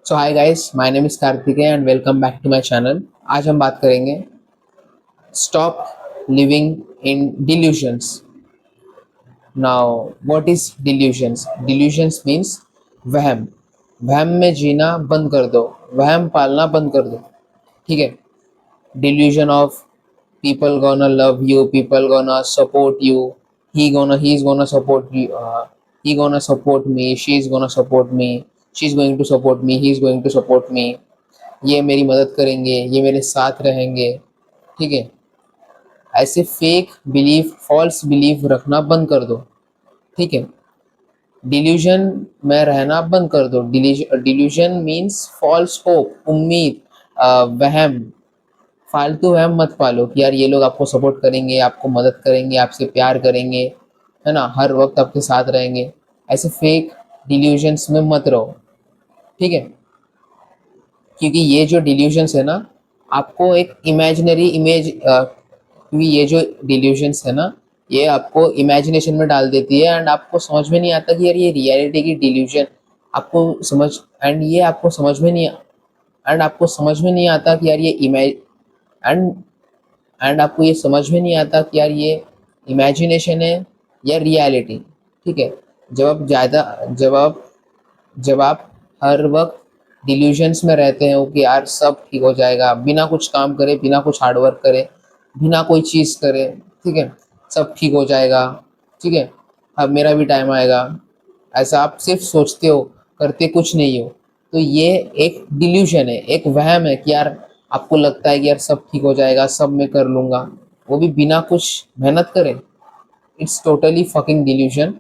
So hi guys, my name is Kartikeya and welcome back to my channel. आज हम बात करेंगे stop living in delusions. Now what is delusions? Delusions means वहम। वहम में जीना बंद कर दो, वहम पालना बंद कर दो। ठीक है। Delusion of people gonna love you, people gonna support you, he's gonna support you, he gonna support me, she's gonna support me, she's going to support me, he's going to support me, ये मेरी मदद करेंगे, ये मेरे साथ रहेंगे। ठीक है। ऐसे फेक बिलीफ, फॉल्स बिलीफ रखना बंद कर दो। ठीक है। डिल्यूजन में रहना बंद कर दो। डिल्यूजन मीन्स फॉल्स होप, उम्मीद, वहम। फालतू वहम मत पालो कि यार ये लोग आपको सपोर्ट करेंगे, आपको मदद करेंगे, आपसे प्यार करेंगे, है ना, हर वक्त आपके साथ रहेंगे। ऐसे फेक डिल्यूजन्स में मत रहो। ठीक है। क्योंकि ये जो डिल्यूजन्स है ना, आपको एक इमेजिनरी इमेज, क्योंकि ये जो डिल्यूजन्स है ना, ये आपको इमेजिनेशन में डाल देती है एंड आपको समझ में नहीं आता कि यार ये रियलिटी की डिल्यूजन आपको समझ एंड ये आपको समझ में नहीं एंड आपको समझ में नहीं आता कि यार ये इमेज एंड एंड आपको ये समझ में नहीं आता कि यार ये इमेजिनेशन है या रियलिटी। ठीक है। जब आप ज़्यादा जब आप हर वक्त डिल्यूजन्स में रहते हो कि यार सब ठीक हो जाएगा, बिना कुछ काम करे, बिना कुछ हार्डवर्क करे, बिना कोई चीज़ करे, ठीक है, सब ठीक हो जाएगा, ठीक है, अब मेरा भी टाइम आएगा, ऐसा आप सिर्फ सोचते हो, करते कुछ नहीं हो, तो ये एक डिल्यूशन है, एक वहम है कि यार आपको लगता है कि यार सब ठीक हो जाएगा, सब मैं कर लूँगा, वो भी बिना कुछ मेहनत करे। It's totally fucking delusion.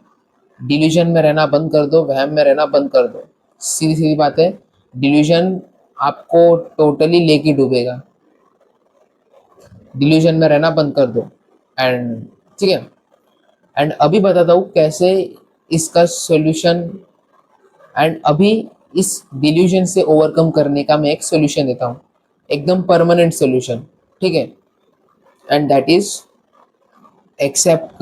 Delusion में रहना बंद कर दो, वहम में रहना बंद कर दो। सीधी सीधी बात है। डिल्यूजन आपको टोटली लेके डूबेगा। डिल्यूजन में रहना बंद कर दो। एंड ठीक है। एंड अभी बताता हूँ कैसे इसका सॉल्यूशन। एंड अभी इस डिल्यूजन से ओवरकम करने का मैं एक सॉल्यूशन देता हूँ, एकदम परमानेंट सॉल्यूशन। ठीक है। एंड दैट इज एक्सेप्ट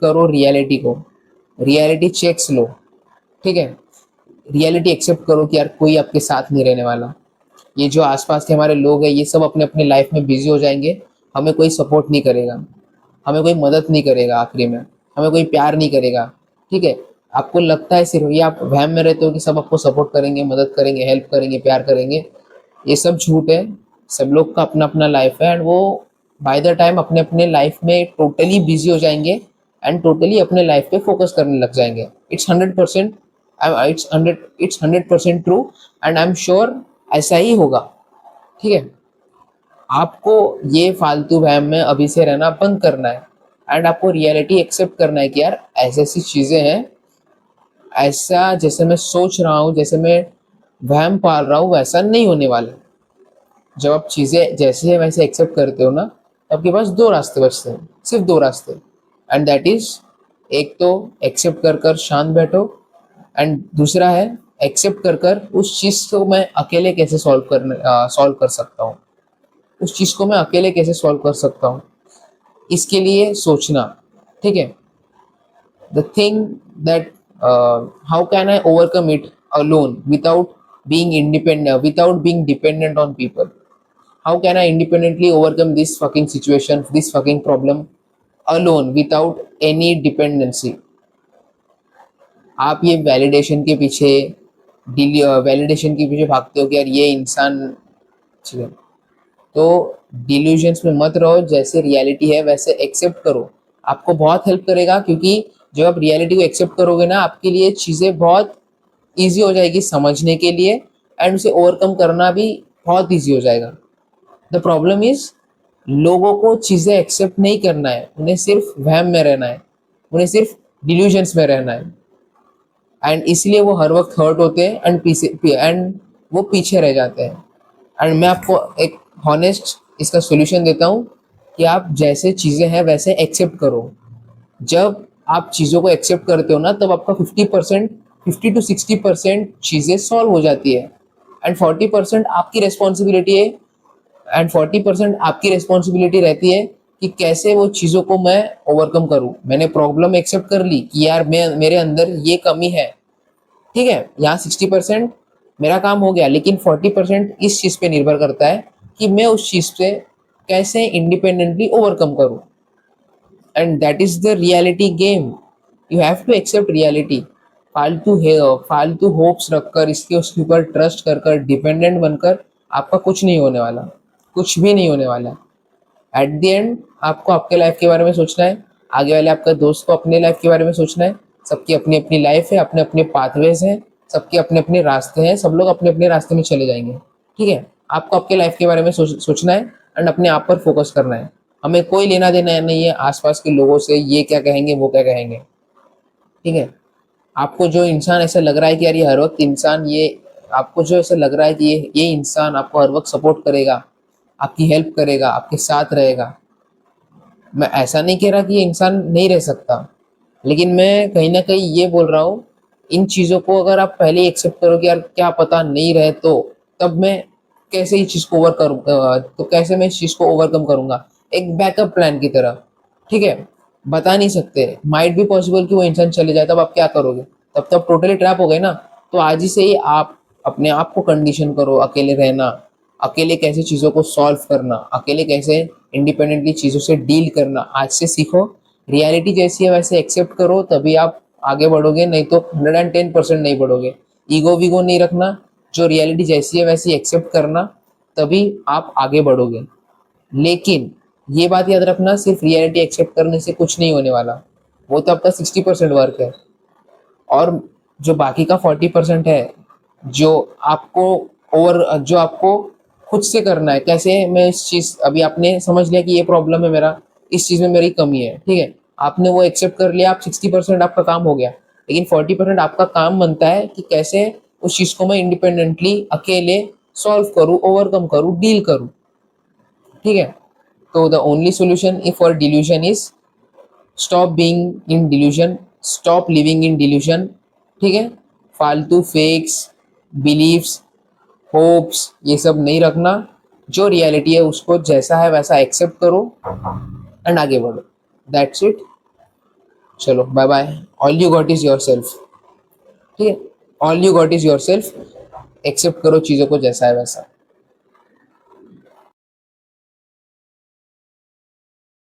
करो रियलिटी को। रियलिटी चेक्स लो। ठीक है। रियलिटी एक्सेप्ट करो कि यार कोई आपके साथ नहीं रहने वाला। ये जो आसपास के हमारे लोग हैं, ये सब अपने अपने लाइफ में बिजी हो जाएंगे। हमें कोई सपोर्ट नहीं करेगा, हमें कोई मदद नहीं करेगा, आखिरी में हमें कोई प्यार नहीं करेगा। ठीक है। आपको लगता है सिर्फ, ये आप वहम में रहते हो कि सब आपको सपोर्ट करेंगे, मदद करेंगे, हेल्प करेंगे, प्यार करेंगे। ये सब झूठ है। सब लोग का अपना अपना लाइफ है एंड वो बाय द टाइम अपने अपने लाइफ में टोटली बिजी हो जाएंगे एंड टोटली अपने लाइफ पे फोकस करने लग जाएंगे। It's 100%, it's 100% true and I am sure ऐसा ही होगा। ठीक है। आपको ये फालतू वहम में अभी से रहना बंद करना है एंड आपको रियलिटी एक्सेप्ट करना है कि यार ऐसी ऐसी चीज़ें हैं, ऐसा जैसे मैं सोच रहा हूँ, जैसे मैं वहम पाल रहा हूँ, वैसा नहीं होने वाला। जब आप चीज़ें जैसे है वैसे एक्सेप्ट करते हो ना, तो आपके पास दो रास्ते बचते हैं, सिर्फ दो रास्ते। एंड दैट इज, एक तो एक्सेप्ट कर कर शांत बैठो एंड दूसरा है एक्सेप्ट कर कर उस चीज़ को मैं अकेले कैसे सॉल्व कर सकता हूँ, उस चीज़ को मैं अकेले कैसे सॉल्व कर सकता हूँ, इसके लिए सोचना। ठीक है। The thing that, how can I overcome it alone without being independent, without being dependent on people? How can I independently overcome this fucking situation, this fucking problem alone without any dependency? आप ये validation के पीछे भागते हो कि यार ये इंसान, ठीक है, तो डिल्यूजन्स में मत रहो। जैसे रियलिटी है वैसे एक्सेप्ट करो। आपको बहुत हेल्प करेगा, क्योंकि जब आप रियलिटी को एक्सेप्ट करोगे ना, आपके लिए चीज़ें बहुत ईजी हो जाएगी समझने के लिए एंड उसे ओवरकम करना भी बहुत ईजी हो जाएगा। द प्रॉब्लम इज, लोगों को चीज़ें एक्सेप्ट नहीं करना है, उन्हें सिर्फ वहम में रहना है, उन्हें सिर्फ डिल्यूजन्स में रहना है एंड इसलिए वो हर वक्त हर्ट होते हैं एंड वो पीछे रह जाते हैं। एंड मैं आपको एक हॉनेस्ट इसका सोल्यूशन देता हूँ कि आप जैसे चीज़ें हैं वैसे एक्सेप्ट करो। जब आप चीज़ों को एक्सेप्ट करते हो ना, तब आपका 50 to 60% चीज़ें सॉल्व हो जाती है एंड 40% आपकी रिस्पॉन्सिबिलिटी है एंड 40% आपकी रिस्पॉन्सिबिलिटी रहती है कि कैसे वो चीज़ों को मैं ओवरकम करूँ। मैंने प्रॉब्लम एक्सेप्ट कर ली कि यार मैं, मेरे अंदर ये कमी है, ठीक है, यहाँ 60% मेरा काम हो गया, लेकिन 40% इस चीज़ पे निर्भर करता है कि मैं उस चीज़ पे कैसे इंडिपेंडेंटली ओवरकम करूँ। And that is the reality game, you have to accept reality. फालतू होप्स रखकर, इसके उसके ऊपर ट्रस्ट कर कर डिपेंडेंट बनकर आपका कुछ नहीं होने वाला, कुछ भी नहीं होने वाला। एट द एंड आपको आपके लाइफ के बारे में सोचना है, आगे वाले आपका दोस्त को अपने लाइफ के बारे में सोचना है। सबकी अपनी अपनी लाइफ है, अपने अपने पाथवेज हैं, सबके अपने अपने रास्ते हैं, सब लोग अपने अपने रास्ते में चले जाएंगे। ठीक है, आपको आपके लाइफ के बारे में सोचना है एंड अपने आप पर फोकस करना है। हमें कोई लेना देना नहीं है आसपास के लोगों से, ये क्या कहेंगे वो क्या कहेंगे। ठीक है, आपको जो इंसान ऐसा लग रहा है कि यार ये हर वक्त इंसान ये, आपको जो ऐसा लग रहा है कि ये इंसान आपको हर वक्त सपोर्ट करेगा, आपकी हेल्प करेगा, आपके साथ रहेगा, मैं ऐसा नहीं कह रहा कि ये इंसान नहीं रह सकता, लेकिन मैं कहीं ना कहीं ये बोल रहा हूँ, इन चीज़ों को अगर आप पहले ही एक्सेप्ट करो कि यार क्या पता नहीं रहे, तो तब मैं कैसे इस चीज़ को तो कैसे मैं इस चीज़ को ओवरकम करूँगा, एक बैकअप प्लान की तरह। ठीक है, बता नहीं सकते, माइट भी पॉसिबल कि वो इंसान चले जाए, तब आप क्या करोगे? तब टोटली ट्रैप हो गए ना। तो आज ही से ही आप अपने आप को कंडीशन करो अकेले रहना, अकेले कैसे चीज़ों को सॉल्व करना, अकेले कैसे इंडिपेंडेंटली चीज़ों से डील करना, आज से सीखो। रियलिटी जैसी है वैसे एक्सेप्ट करो, तभी आप आगे बढ़ोगे, नहीं तो 110% नहीं बढ़ोगे। ईगो वीगो नहीं रखना, जो रियलिटी जैसी है वैसी एक्सेप्ट करना, तभी आप आगे बढ़ोगे। लेकिन ये बात याद रखना, सिर्फ रियलिटी एक्सेप्ट करने से कुछ नहीं होने वाला, वो तो आपका 60% वर्क है। और जो बाकी का 40% है, जो आपको जो आपको खुद से करना है, कैसे मैं इस चीज़, अभी आपने समझ लिया कि ये प्रॉब्लम है मेरा, इस चीज़ में मेरी कमी है, ठीक है, आपने वो एक्सेप्ट कर लिया, आप 60% आपका काम हो गया। लेकिन 40% आपका काम बनता है कि कैसे उस चीज़ को मैं इंडिपेंडेंटली अकेले सॉल्व करूँ, ओवरकम करूँ, डील करूँ। ठीक है, तो the only solution for delusion is stop being in delusion, stop living in delusion. ठीक है, फालतू फेक्स, बिलीव्स, होप्स ये सब नहीं रखना, जो रियलिटी है उसको जैसा है वैसा एक्सेप्ट करो एंड आगे बढ़ो। दैट्स इट, चलो bye bye. All you got is yourself. ठीक है, all you got is yourself, accept करो चीज़ों को जैसा है वैसा।